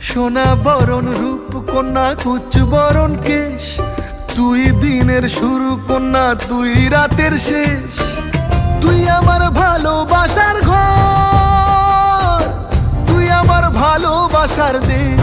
সোনা বরণ রূপ কন্যা কুচ বরণ কেশ, তুই দিনের শুরু কন্যা তুই রাতের শেষ। তুই আমার ভালোবাসার ঘর, তুই আমার ভালোবাসার দেশ।